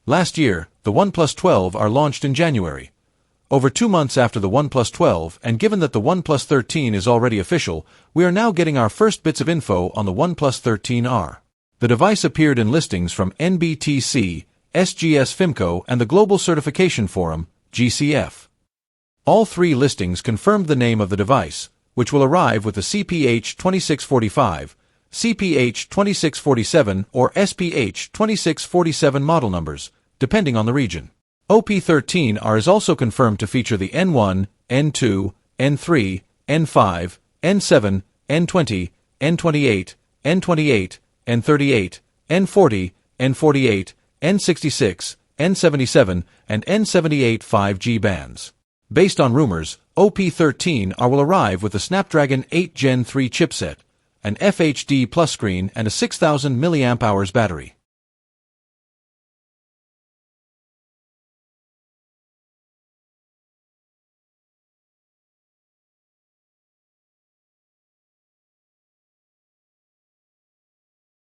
Last year, the OnePlus 13R launched in January. Over 2 months after the OnePlus 12, and given that the OnePlus 13 is already official, we are now getting our first bits of info on the OnePlus 13R. The device appeared in listings from NBTC, SGS Fimco, and the Global Certification Forum, GCF. All 3 listings confirmed the name of the device, which will arrive with the CPH 2645, CPH 2647, or SPH 2647 model numbers, depending on the region. OP13R is also confirmed to feature the N1, N2, N3, N5, N7, N20, N28, N28, N38, N40, N48, N66, N77, and N78 5G bands. Based on rumors, OP13R will arrive with the Snapdragon 8 Gen 3 chipset, an FHD Plus screen, and a 6000 mAh battery.